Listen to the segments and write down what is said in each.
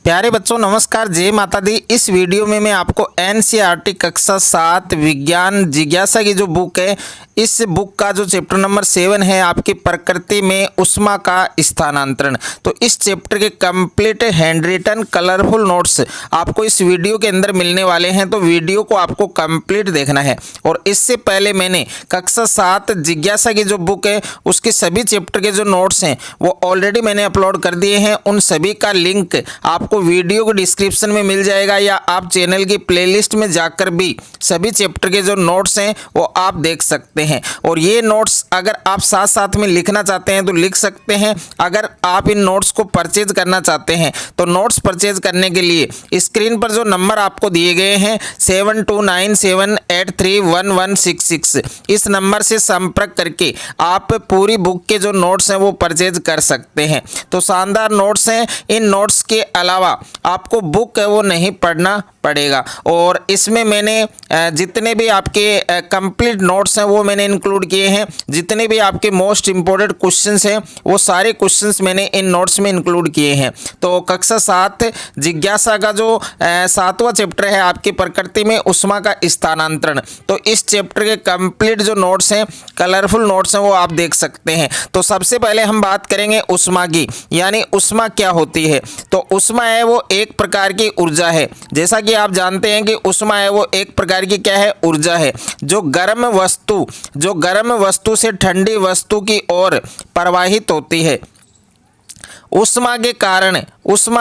प्यारे बच्चों नमस्कार, जय माता दी। इस वीडियो में मैं आपको एनसीईआरटी कक्षा 7 विज्ञान जिज्ञासा की जो बुक है, इस बुक का जो चैप्टर नंबर 7 है आपकी प्रकृति में ऊष्मा का स्थानांतरण, तो इस चैप्टर के complete handwritten colourful notes आपको इस वीडियो के अंदर मिलने वाले हैं। तो वीडियो को आपको कंप्लीट देखना है। और इससे पहले मैंने कक्षा 7 जिज्ञासा की जो बुक है उसके सभी चैप्टर के जो नोट्स हैं वो ऑलरेडी मैंने अपलोड कर दिए हैं। उन सभी का लिंक आपको वीडियो के डिस्क्रिप्शन में मिल जाएगा, या आप चैनल की प्लेलिस्ट में जाकर भी सभी चैप्टर के जो नोट्स हैं वो आप देख सकते हैं। और ये नोट्स अगर आप साथ साथ में लिखना चाहते हैं तो लिख सकते हैं। अगर आप इन नोट्स को परचेज करना चाहते हैं तो नोट्स परचेज करने के लिए स्क्रीन पर जो नंबर आपको दिए गए हैं 7297831166, इस नंबर से संपर्क करके आप पूरी बुक के जो नोट्स हैं वो परचेज कर सकते हैं। तो शानदार नोट्स हैं। इन नोट्स के अलावा आपको बुक है वो नहीं पढ़ना पड़ेगा। और इसमें मैंने जितने भी आपके कंप्लीट नोट्स हैं वो मैंने इंक्लूड किए हैं। जितने भी आपके मोस्ट इंपॉर्टेंट क्वेश्चंस हैं वो सारे क्वेश्चंस मैंने इन नोट्स में इंक्लूड किए हैं। तो कक्षा 7 जिज्ञासा का जो 7वां चैप्टर है आपकी प्रकृति में ऊष्मा का स्थानांतरण, तो इस चैप्टर के कंप्लीट जो नोट्स हैं कलरफुल नोट्स हैं वो आप देख सकते हैं। तो सबसे पहले हम बात करेंगे ऊष्मा की, यानी ऊष्मा क्या होती है। तो ऊष्मा है वो एक प्रकार की ऊर्जा है। जैसा कि आप जानते हैं कि ऊष्मा है वो एक प्रकार की क्या है, ऊर्जा है, जो गर्म वस्तु से ठंडी वस्तु की ओर प्रवाहित होती है। ऊष्मा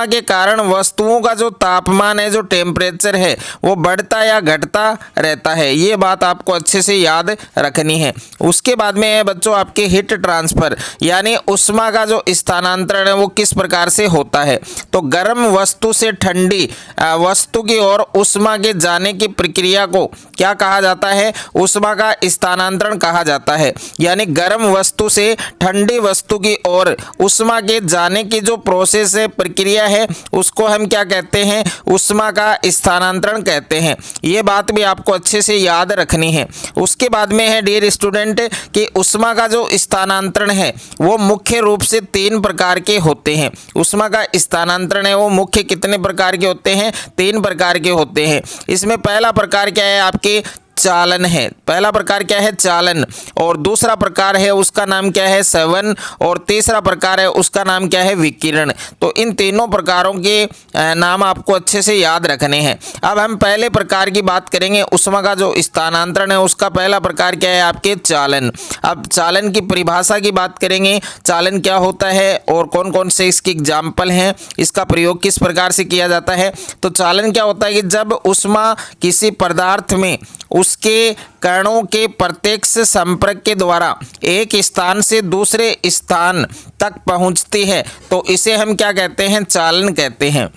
के कारण वस्तुओं का जो तापमान है, जो टेम्परेचर है वो बढ़ता या घटता रहता है। ये बात आपको अच्छे से याद रखनी है। उसके बाद में है बच्चों आपके हीट ट्रांसफ़र, यानी ऊष्मा का जो स्थानांतरण है वो किस प्रकार से होता है। तो गर्म वस्तु से ठंडी वस्तु की ओर ऊष्मा के जाने की प्रक्रिया को क्या कहा जाता है, ऊष्मा का स्थानांतरण कहा जाता है। यानी गर्म वस्तु से ठंडी वस्तु की ओर ऊष्मा के जाने की जो प्रोसेस है, प्रक्रिया है, उसको हम क्या कहते हैं, ऊष्मा का स्थानांतरण कहते हैं। ये बात भी आपको अच्छे से याद रखनी है। उसके बाद में है डियर स्टूडेंट कि ऊष्मा का जो स्थानांतरण है वो मुख्य रूप से 3 प्रकार के होते हैं। ऊष्मा का स्थानांतरण है वो मुख्य कितने प्रकार के होते हैं, 3 प्रकार के होते हैं। इसमें पहला प्रकार क्या है आपके चालन है। पहला प्रकार क्या है, चालन। और दूसरा प्रकार है उसका नाम क्या है, सेवन। और तीसरा प्रकार है उसका नाम क्या है, विकिरण। तो इन तीनों प्रकारों के नाम आपको अच्छे से याद रखने हैं। अब हम पहले प्रकार की बात करेंगे, ऊष्मा का जो स्थानांतरण है उसका पहला प्रकार क्या है आपके, चालन। अब चालन की परिभाषा की बात करेंगे, चालन क्या होता है और कौन कौन से इसके एग्जाम्पल हैं, इसका प्रयोग किस प्रकार से किया जाता है। तो चालन क्या होता है कि जब ऊष्मा किसी पदार्थ में उसके कणों के प्रत्यक्ष संपर्क के द्वारा एक स्थान से दूसरे स्थान तक पहुंचती है तो इसे हम क्या कहते हैं, चालन कहते हैं।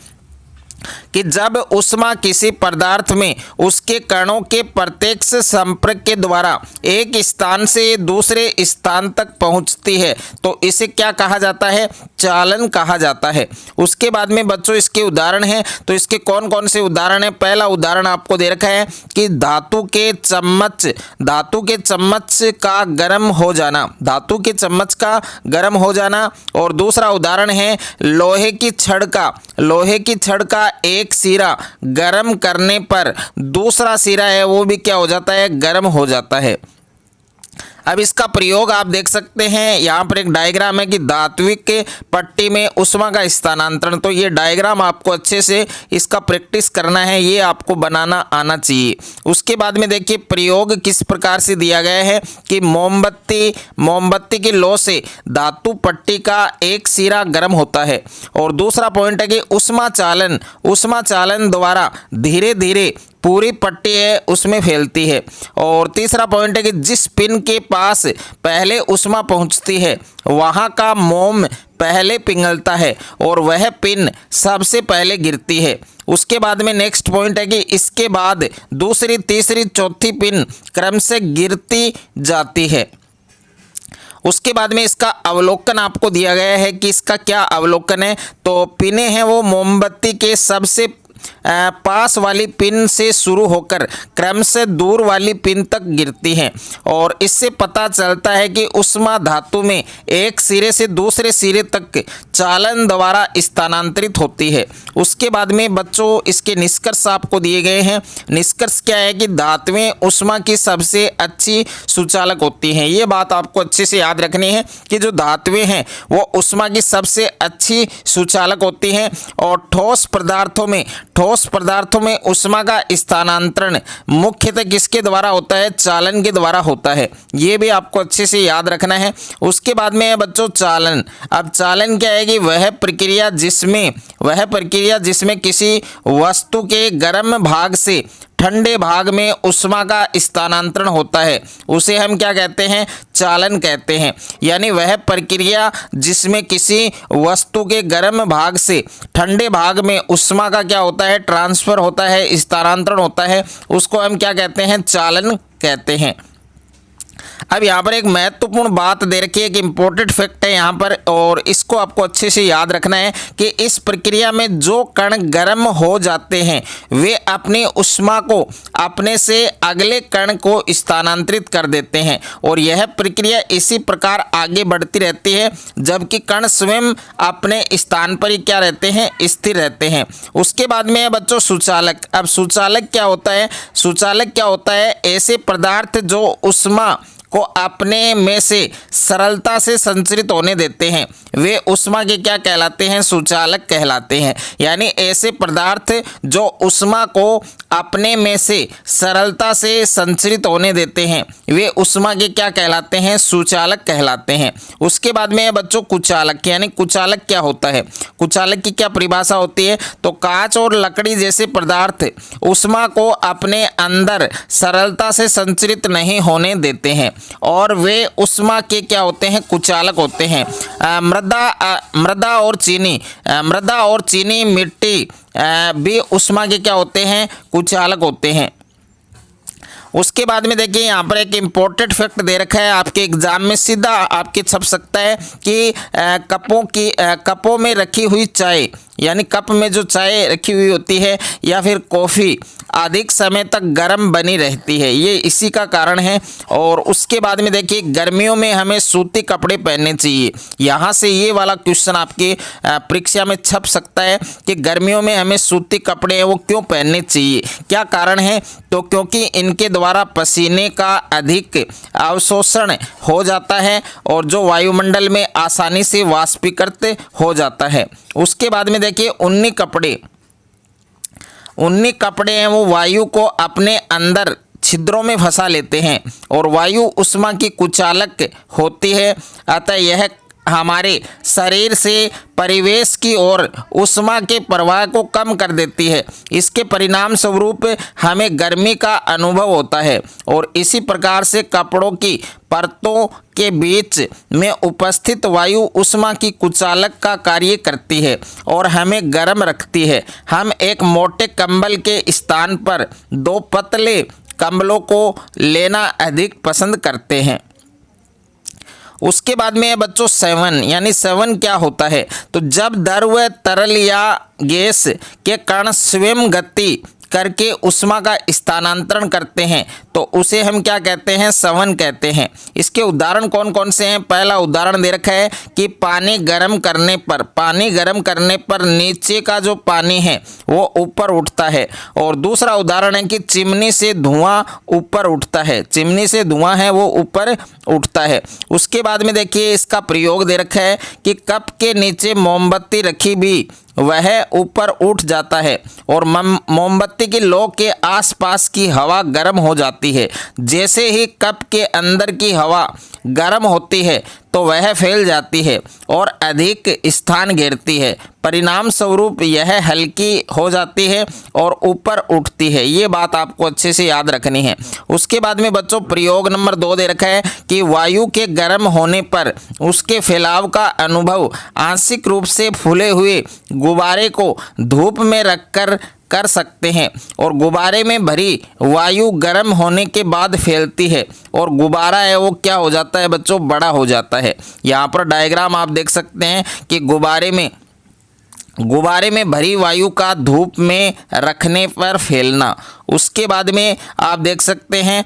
कि जब ऊष्मा किसी पदार्थ में उसके कणों के प्रत्यक्ष संपर्क के द्वारा एक स्थान से दूसरे स्थान तक पहुंचती है तो इसे क्या कहा जाता है, चालन कहा जाता है। उसके बाद में बच्चों इसके उदाहरण हैं, तो इसके कौन कौन से उदाहरण हैं। पहला उदाहरण आपको दे रखा है कि धातु के चम्मच का गर्म हो जाना, धातु के चम्मच का गर्म हो जाना। और दूसरा उदाहरण है लोहे की छड़ का एक सिरा गर्म करने पर दूसरा सिरा है वो भी क्या हो जाता है, गर्म हो जाता है। अब इसका प्रयोग आप देख सकते हैं, यहाँ पर एक डायग्राम है कि धात्विक पट्टी में ऊष्मा का स्थानांतरण। तो ये डायग्राम आपको अच्छे से इसका प्रैक्टिस करना है, ये आपको बनाना आना चाहिए। उसके बाद में देखिए प्रयोग किस प्रकार से दिया गया है कि मोमबत्ती की लौ से धातु पट्टी का एक सिरा गर्म होता है। और दूसरा पॉइंट है कि ऊष्मा चालन द्वारा धीरे धीरे पूरी पट्टी है उसमें फैलती है। और तीसरा पॉइंट है कि जिस पिन के पास पहले ऊष्मा पहुंचती है वहां का मोम पहले पिघलता है और वह पिन सबसे पहले गिरती है। उसके बाद में नेक्स्ट पॉइंट है कि इसके बाद दूसरी, तीसरी, चौथी पिन क्रम से गिरती जाती है। उसके बाद में इसका अवलोकन आपको दिया गया है कि इसका क्या अवलोकन है। तो पिने हैं वो मोमबत्ती के सबसे पास वाली पिन से शुरू होकर क्रमशः दूर वाली पिन तक गिरती हैं और इससे पता चलता है कि ऊष्मा धातु में एक सिरे से दूसरे सिरे तक चालन द्वारा स्थानांतरित होती है। उसके बाद में बच्चों इसके निष्कर्ष आपको दिए गए हैं। निष्कर्ष क्या है कि धातुएं ऊष्मा की सबसे अच्छी सुचालक होती हैं। ये बात आपको अच्छे से याद रखनी है कि जो धातुएं हैं वो ऊष्मा की सबसे अच्छी सुचालक होती हैं और ठोस पदार्थों में ऊष्मा का स्थानांतरण मुख्यतः किसके द्वारा होता है? चालन के द्वारा होता है। ये भी आपको अच्छे से याद रखना है। उसके बाद में है बच्चों चालन। अब चालन क्या है कि वह प्रक्रिया जिसमें किसी वस्तु के गर्म भाग से ठंडे भाग में ऊष्मा का स्थानांतरण होता है, उसे हम क्या कहते हैं? चालन कहते हैं। यानी वह प्रक्रिया जिसमें किसी वस्तु के गर्म भाग से ठंडे भाग में ऊष्मा का क्या होता है? ट्रांसफर होता है, स्थानांतरण होता है, उसको हम क्या कहते हैं? चालन कहते हैं। अब यहाँ पर एक महत्वपूर्ण बात दे रखी है, एक इम्पोर्टेंट फैक्ट है यहाँ पर और इसको आपको अच्छे से याद रखना है कि इस प्रक्रिया में जो कण गर्म हो जाते हैं वे अपनी ऊष्मा को अपने से अगले कण को स्थानांतरित कर देते हैं और यह प्रक्रिया इसी प्रकार आगे बढ़ती रहती है जबकि कण स्वयं अपने स्थान पर ही क्या रहते हैं? स्थिर रहते हैं। उसके बाद में है बच्चों सुचालक। अब सुचालक क्या होता है? सुचालक क्या होता है? ऐसे पदार्थ जो ऊष्मा को अपने में से सरलता से संचरित होने देते हैं वे ऊष्मा के क्या कहलाते हैं? सुचालक कहलाते हैं। यानी ऐसे पदार्थ जो ऊष्मा को अपने में से सरलता से संचरित होने देते हैं वे ऊष्मा के क्या कहलाते हैं? सुचालक कहलाते हैं। उसके बाद में है बच्चों कुचालक। यानी कुचालक क्या होता है? कुचालक की क्या परिभाषा होती है? तो कांच और लकड़ी जैसे पदार्थ ऊष्मा को अपने अंदर सरलता से संचरित नहीं होने देते हैं और वे ऊष्मा के क्या होते हैं? कुचालक होते हैं। मृदा और चीनी मिट्टी भी ऊष्मा के क्या होते हैं? कुचालक होते हैं। उसके बाद में देखिए यहाँ पर एक इम्पोर्टेंट फैक्ट दे रखा है आपके एग्जाम में सीधा आपके छप सकता है कि कपों में रखी हुई चाय यानी कप में जो चाय रखी हुई होती है या फिर कॉफ़ी अधिक समय तक गर्म बनी रहती है, ये इसी का कारण है। और उसके बाद में देखिए गर्मियों में हमें सूती कपड़े पहनने चाहिए। यहाँ से ये वाला क्वेश्चन आपके परीक्षा में छप सकता है कि गर्मियों में हमें सूती कपड़े हैं वो क्यों पहनने चाहिए, क्या कारण है? तो क्योंकि इनके द्वारा पसीने का अधिक अवशोषण हो जाता है और जो वायुमंडल में आसानी से वाष्पीकृत हो जाता है। उसके बाद में देखिए ऊनी कपड़े हैं वो वायु को अपने अंदर छिद्रों में फंसा लेते हैं और वायु ऊष्मा की कुचालक होती है। अतः यह हमारे शरीर से परिवेश की ओर ऊष्मा के प्रवाह को कम कर देती है। इसके परिणाम स्वरूप हमें गर्मी का अनुभव होता है और इसी प्रकार से कपड़ों की परतों के बीच में उपस्थित वायु ऊष्मा की कुचालक का कार्य करती है और हमें गर्म रखती है। हम एक मोटे कंबल के स्थान पर दो पतले कंबलों को लेना अधिक पसंद करते हैं। उसके बाद में है बच्चों सेवन। यानी सेवन क्या होता है? तो जब द्रव, तरल या गैस के कण स्वयं गति करके ऊष्मा का स्थानांतरण करते हैं तो उसे हम क्या कहते हैं? सवन कहते हैं। इसके उदाहरण कौन कौन से हैं? पहला उदाहरण दे रखा है कि पानी गर्म करने पर नीचे का जो पानी है वो ऊपर उठता है और दूसरा उदाहरण है कि चिमनी से धुआं ऊपर उठता है, चिमनी से धुआं है वो ऊपर उठता है। उसके बाद में देखिए इसका प्रयोग दे रखा है कि कप के नीचे मोमबत्ती रखी भी वह ऊपर उठ जाता है और मोमबत्ती की लौ के आसपास की हवा गर्म हो जाती है। जैसे ही कप के अंदर की हवा गर्म होती है तो वह फैल जाती है और अधिक स्थान घेरती है। परिणाम स्वरूप यह हल्की हो जाती है और ऊपर उठती है। ये बात आपको अच्छे से याद रखनी है। उसके बाद में बच्चों प्रयोग नंबर 2 दे रखा है कि वायु के गर्म होने पर उसके फैलाव का अनुभव आंशिक रूप से फूले हुए गुब्बारे को धूप में रखकर कर सकते हैं और गुब्बारे में भरी वायु गर्म होने के बाद फैलती है और गुब्बारा है वो क्या हो जाता है बच्चों? बड़ा हो जाता है। यहाँ पर डायग्राम आप देख सकते हैं कि गुब्बारे में गुब्बारे में भरी वायु का धूप में रखने पर फैलना। उसके बाद में आप देख सकते हैं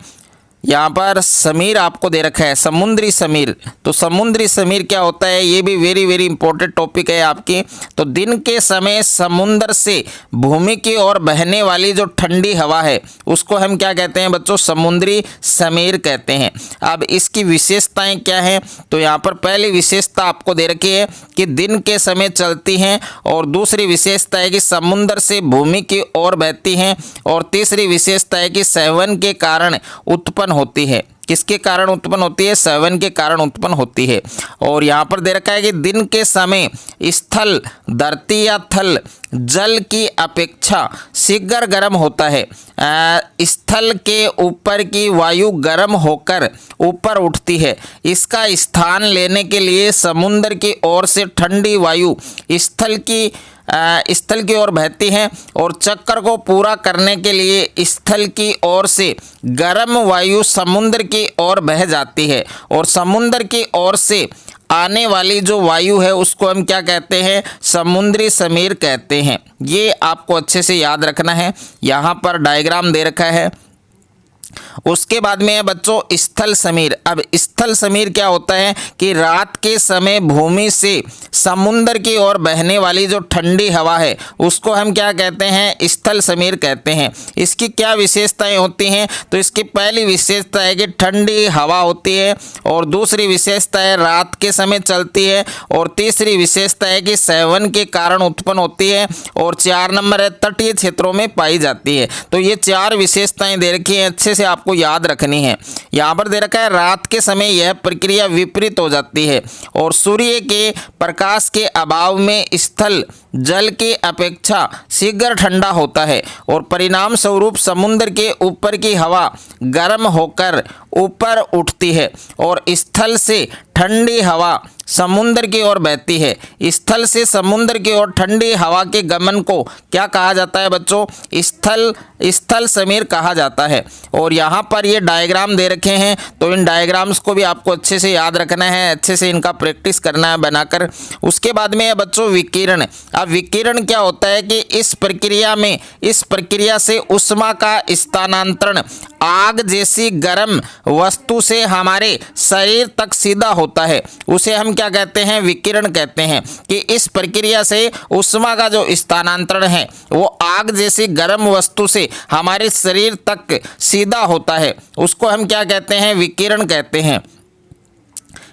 यहाँ पर समीर आपको दे रखा है, समुद्री समीर। तो समुद्री समीर क्या होता है, ये भी वेरी वेरी इंपॉर्टेंट टॉपिक है आपकी। तो दिन के समय समुद्र से भूमि की ओर बहने वाली जो ठंडी हवा है उसको हम क्या कहते हैं बच्चों, समुद्री समीर कहते हैं। अब इसकी विशेषताएं क्या हैं, तो यहाँ पर पहली विशेषता आपको दे रखी है कि दिन के समय चलती हैं, और दूसरी विशेषता है कि समुद्र से भूमि की ओर बहती हैं, और तीसरी विशेषता है कि संवहन के कारण उत्पन्न होती है। किसके कारण उत्पन्न होती है, संवहन के कारण उत्पन्न होती है। और यहाँ पर दे रखा है कि दिन के समय स्थल धरती या थल जल की अपेक्षा शीघ्र गर्म होता है। स्थल के ऊपर की वायु गर्म होकर ऊपर उठती है। इसका स्थान लेने के लिए समुद्र की ओर से ठंडी वायु स्थल की ओर बहती है, और चक्कर को पूरा करने के लिए स्थल की ओर से गर्म वायु समुद्र की ओर बह जाती है, और समुद्र की ओर से आने वाली जो वायु है उसको हम क्या कहते हैं, समुद्री समीर कहते हैं। ये आपको अच्छे से याद रखना है। यहाँ पर डायग्राम दे रखा है। उसके बाद में है बच्चों स्थल समीर। अब स्थल समीर क्या होता है कि रात के समय भूमि से समुद्र की ओर बहने वाली जो ठंडी हवा है उसको हम क्या कहते हैं, स्थल समीर कहते हैं। इसकी क्या विशेषताएं होती हैं, तो इसकी पहली विशेषता है कि ठंडी हवा होती है, और दूसरी विशेषता है रात के समय चलती है, और तीसरी विशेषता है कि संवहन के कारण उत्पन्न होती है, और 4 नंबर है तटीय क्षेत्रों में पाई जाती है। तो ये 4 विशेषताएं दे रखी हैं, अच्छे से आपको याद रखनी है। यहाँ पर दे रखा है रात के समय यह प्रक्रिया विपरीत हो जाती है, और सूर्य के प्रकाश के अभाव में स्थल जल की अपेक्षा शीघ्र ठंडा होता है, और परिणाम स्वरूप समुद्र के ऊपर की हवा गर्म होकर ऊपर उठती है, और स्थल से ठंडी हवा समुद्र की ओर बहती है। स्थल से समुद्र की ओर ठंडी हवा के गमन को क्या कहा जाता है बच्चों, स्थल समीर कहा जाता है। और यहाँ पर ये डायग्राम दे रखे हैं, तो इन डायग्राम्स को भी आपको अच्छे से याद रखना है, अच्छे से इनका प्रैक्टिस करना है बनाकर। उसके बाद में है बच्चों विकिरण। अब विकिरण क्या होता है कि इस प्रक्रिया से ऊष्मा का स्थानांतरण आग जैसी गर्म वस्तु से हमारे शरीर तक सीधा होता है, उसे हम क्या कहते हैं, विकिरण कहते हैं। कि इस प्रक्रिया से ऊष्मा का जो स्थानांतरण है वो आग जैसी गर्म वस्तु से हमारे शरीर तक सीधा होता है, उसको हम क्या कहते हैं, विकिरण कहते हैं।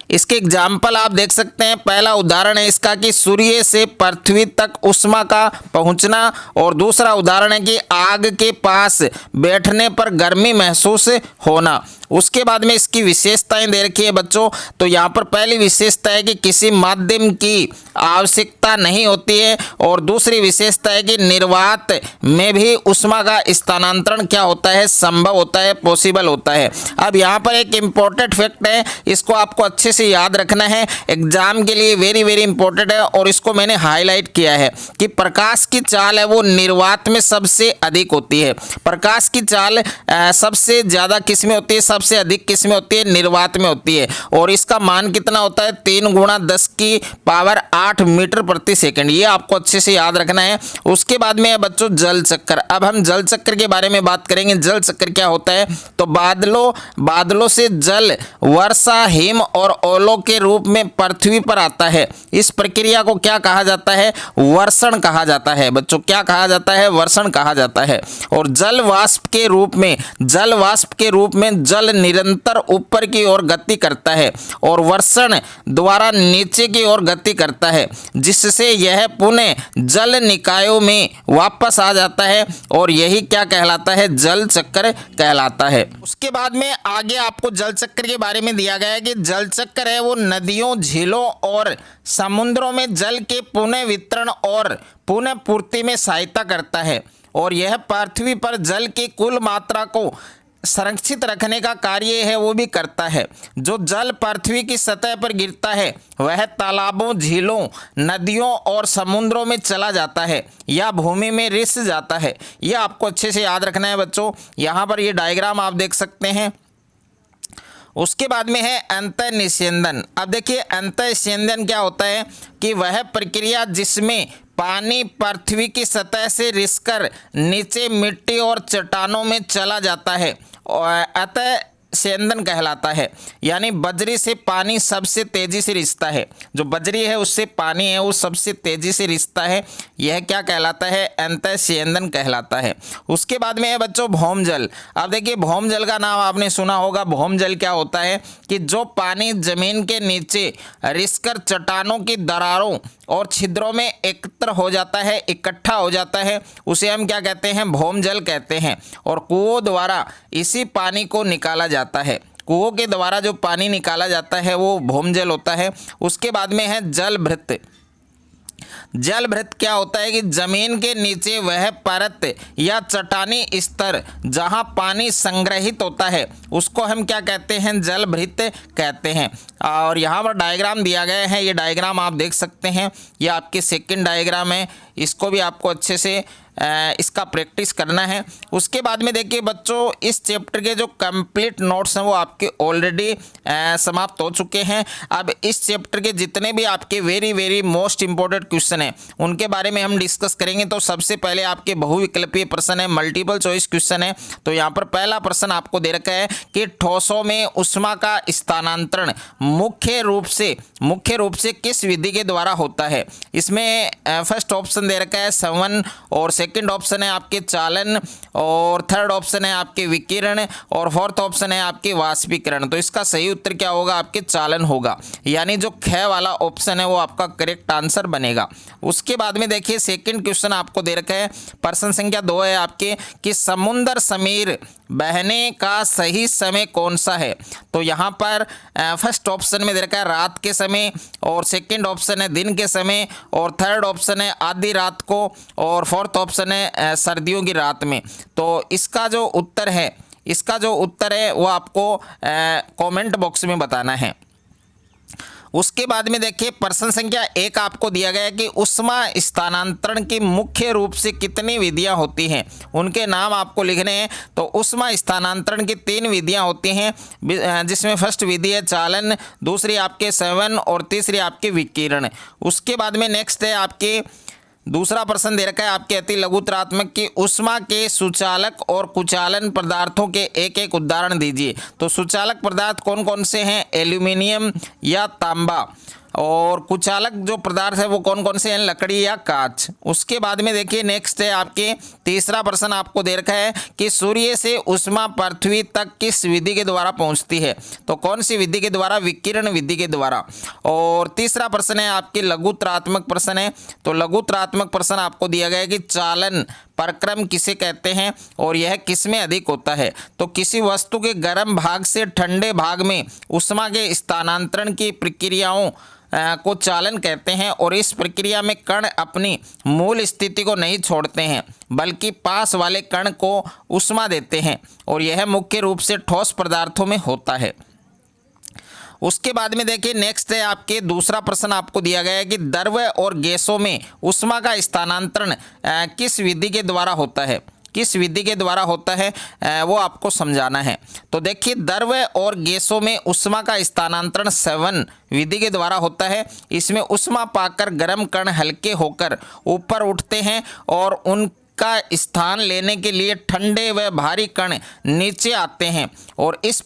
इसके एग्जाम्पल आप देख सकते हैं। पहला उदाहरण है इसका कि सूर्य से पृथ्वी तक ऊष्मा का पहुंचना, और दूसरा उदाहरण है कि आग के पास बैठने पर गर्मी महसूस होना। उसके बाद में इसकी विशेषताएं दे रखी है बच्चों। तो यहाँ पर पहली विशेषता है कि किसी माध्यम की आवश्यकता नहीं होती है, और दूसरी विशेषता है कि निर्वात में भी ऊष्मा का स्थानांतरण क्या होता है, संभव होता है, पॉसिबल होता है। अब यहाँ पर एक इम्पोर्टेंट फैक्ट है, इसको आपको अच्छे से याद रखना है, एग्जाम के लिए वेरी वेरी इंपॉर्टेंट है, और इसको मैंने हाईलाइट किया है कि प्रकाश की चाल है वो निर्वात में सबसे अधिक होती है। प्रकाश की चाल सबसे ज़्यादा किस में होती है, सबसे अधिक किस में होती है, निर्वात में होती है। और इसका मान कितना होता है, 3 × 10⁸ मीटर प्रति सेकंड। ये आपको अच्छे से याद रखना है। उसके बाद में है बच्चों जल चक्कर। अब हम जल चक्कर के बारे में बात करेंगे। जल चक्कर क्या होता है, तो बादलों से जल वर्षा, हिम और ओलों के रूप में पृथ्वी पर आता है। इस प्रक्रिया को क्या कहा जाता है, वर्षण कहा जाता है बच्चों। क्या कहा जाता है, वर्षण कहा जाता है। और जल वाष्प के रूप में जल निरंतर ऊपर की ओर गति करता है, और वर्षण द्वारा नीचे की ओर गति करता है, जिससे यह पुनः जल निकायों में वापस आ जाता है, और यही क्या कहलाता है, जल चक्कर कहलाता है। उसके बाद में आगे आपको जल चक्कर के बारे में दिया गया है कि जल चक्कर है वो नदियों, झीलों और समुद्रों में जल के पुनः वितरण और पुनः पूर्ति में सहायता करता है, और यह पृथ्वी पर जल की कुल मात्रा को संरक्षित रखने का कार्य है वो भी करता है। जो जल पृथ्वी की सतह पर गिरता है वह तालाबों, झीलों, नदियों और समुद्रों में चला जाता है या भूमि में रिस जाता है। यह आपको अच्छे से याद रखना है बच्चों। यहाँ पर ये डायग्राम आप देख सकते हैं। उसके बाद में है अंतःनिस्यंदन। अब देखिए अंतःनिस्यंदन क्या होता है कि वह प्रक्रिया जिसमें पानी पृथ्वी की सतह से रिसकर नीचे मिट्टी और चट्टानों में चला जाता है और अतः सेंदन कहलाता है। यानी बजरी से पानी सबसे तेजी से रिसता है, जो बजरी है उससे पानी है वो सबसे तेजी से रिसता है, यह क्या कहलाता है, अंतःसेंदन कहलाता है। उसके बाद में है बच्चों भौम जल। अब देखिए भौम जल का नाम आपने सुना होगा। भौम जल क्या होता है कि जो पानी जमीन के नीचे रिसकर चट्टानों की दरारों और छिद्रों में एकत्र हो जाता है, इकट्ठा हो जाता है, उसे हम क्या कहते हैं, भौम जल कहते हैं। और कुओं द्वारा इसी पानी को निकाला जाता है। कुओं के द्वारा जो पानी निकाला जाता है वो भौम जल होता है। उसके बाद में है जलभृत। जलभृत क्या होता है कि जमीन के नीचे वह परत या चट्टानी स्तर जहां पानी संग्रहित होता है उसको हम क्या कहते हैं, जलभृत कहते हैं। और यहाँ पर डायग्राम दिया गया है, ये डायग्राम आप देख सकते हैं, ये आपके सेकंड डायग्राम है, इसको भी आपको अच्छे से इसका प्रैक्टिस करना है। उसके बाद में देखिए बच्चों इस चैप्टर के जो कंप्लीट नोट्स हैं वो आपके ऑलरेडी समाप्त हो चुके हैं। अब इस चैप्टर के जितने भी आपके वेरी मोस्ट इंपॉर्टेंट क्वेश्चन हैं उनके बारे में हम डिस्कस करेंगे। तो सबसे पहले आपके बहुविकल्पीय प्रश्न है, मल्टीपल चॉइस क्वेश्चन है। तो यहाँ पर पहला प्रश्न आपको दे रखा है कि ठोसों में ऊष्मा का स्थानांतरण मुख्य रूप से किस विधि के द्वारा होता है। इसमें फर्स्ट ऑप्शन दे रखा है संवहन, और सेकंड ऑप्शन है आपके चालन, और थर्ड ऑप्शन है आपके विकिरण, और फोर्थ ऑप्शन है आपके वाष्पीकरण। तो इसका सही उत्तर क्या होगा, आपके चालन होगा। यानी जो ख वाला ऑप्शन है वो आपका करेक्ट आंसर बनेगा। उसके बाद में देखिए सेकंड क्वेश्चन आपको दे रखा है, प्रश्न संख्या 2 है आपके कि समुद्र समीर बहने का सही समय कौन सा है। तो यहाँ पर फर्स्ट ऑप्शन में दे रखा है रात के समय, और सेकंड ऑप्शन है दिन के समय, और थर्ड ऑप्शन है आधी रात को, और फोर्थ ऑप्शन है सर्दियों की रात में। तो इसका जो उत्तर है वो आपको कमेंट बॉक्स में बताना है। उसके बाद में देखिए प्रश्न संख्या 1 आपको दिया गया है कि ऊष्मा स्थानांतरण की मुख्य रूप से कितनी विधियां होती हैं, उनके नाम आपको लिखने हैं। तो ऊष्मा स्थानांतरण की 3 विधियां होती हैं, जिसमें फर्स्ट विधि है चालन, दूसरी आपके संवहन, और तीसरी आपके विकिरण। उसके बाद में नेक्स्ट है आपके दूसरा प्रश्न दे रखा है आपके अति लघुत्रात्मक की ऊष्मा के सुचालक और कुचालन पदार्थों के एक एक उदाहरण दीजिए। तो सुचालक पदार्थ कौन कौन से हैं, एल्यूमिनियम या तांबा, और कुचालक जो पदार्थ है वो कौन कौन से हैं, लकड़ी या कांच। उसके बाद में देखिए नेक्स्ट है आपके तीसरा प्रश्न आपको दे रखा है कि सूर्य से ऊष्मा पृथ्वी तक किस विधि के द्वारा पहुंचती है। तो कौन सी विधि के द्वारा, विकिरण विधि के द्वारा। और तीसरा प्रश्न है आपके लघुत्रात्मक प्रश्न है। तो लघुत्रात्मक प्रश्न आपको दिया गया है कि चालन प्रक्रम किसे कहते हैं और यह किसमें अधिक होता है। तो किसी वस्तु के गर्म भाग से ठंडे भाग में ऊष्मा के स्थानांतरण की प्रक्रियाओं को चालन कहते हैं, और इस प्रक्रिया में कण अपनी मूल स्थिति को नहीं छोड़ते हैं बल्कि पास वाले कण को ऊष्मा देते हैं, और यह मुख्य रूप से ठोस पदार्थों में होता है। उसके बाद में देखिए नेक्स्ट है आपके दूसरा प्रश्न आपको दिया गया है कि द्रव और गैसों में ऊष्मा का स्थानांतरण किस विधि के द्वारा होता है, किस विधि के द्वारा होता है वो आपको समझाना है। तो देखिए द्रव और गैसों में ऊष्मा का स्थानांतरण संवहन विधि के द्वारा होता है। इसमें ऊष्मा पाकर गर्म कण हल्के होकर ऊपर उठते हैं और उनका स्थान लेने के लिए ठंडे व भारी कण नीचे आते हैं, और इस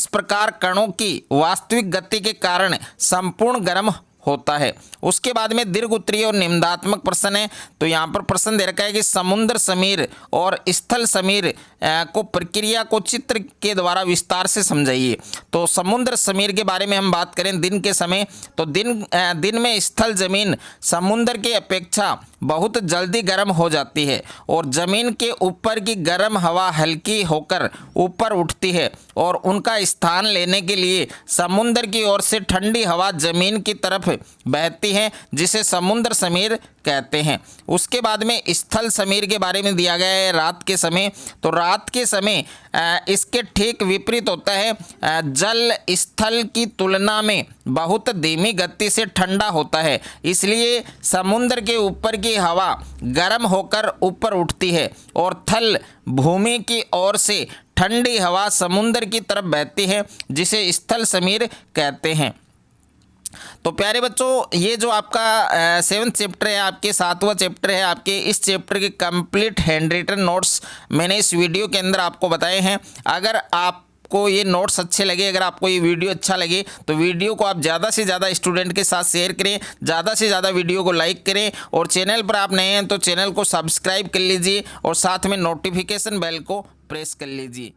प्रकार कणों की वास्तविक गति के कारण संपूर्ण गर्म होता है। उसके बाद में दीर्घ उत्तरीय और निम्नात्मक प्रश्न है। तो यहाँ पर प्रश्न दे रखा है कि समुद्र समीर और स्थल समीर को प्रक्रिया को चित्र के द्वारा विस्तार से समझाइए। तो समुद्र समीर के बारे में हम बात करें दिन के समय, तो दिन में स्थल जमीन समुद्र की अपेक्षा बहुत जल्दी गर्म हो जाती है, और जमीन के ऊपर की गर्म हवा हल्की होकर ऊपर उठती है, और उनका स्थान लेने के लिए समुद्र की ओर से ठंडी हवा जमीन की तरफ बहती है, जिसे समुद्र समीर कहते हैं। उसके बाद में स्थल समीर के बारे में दिया गया है रात के समय। तो रात के समय इसके ठीक विपरीत होता है, जल स्थल की तुलना में बहुत धीमी गति से ठंडा होता है, इसलिए समुद्र के ऊपर की हवा गर्म होकर ऊपर उठती है, और थल भूमि की ओर से ठंडी हवा समुद्र की तरफ बहती है जिसे स्थल समीर कहते हैं। तो प्यारे बच्चों, ये जो आपका 7th चैप्टर है, आपके 7वां चैप्टर है, आपके इस चैप्टर के कंप्लीट हैंड रिटन नोट्स मैंने इस वीडियो के अंदर आपको बताए हैं। अगर आपको ये नोट्स अच्छे लगे, अगर आपको ये वीडियो अच्छा लगे तो वीडियो को आप ज़्यादा से ज़्यादा स्टूडेंट के साथ शेयर करें, ज़्यादा से ज़्यादा वीडियो को लाइक करें, और चैनल पर आप नए हैं तो चैनल को सब्सक्राइब कर लीजिए और साथ में नोटिफिकेशन बेल को प्रेस कर लीजिए।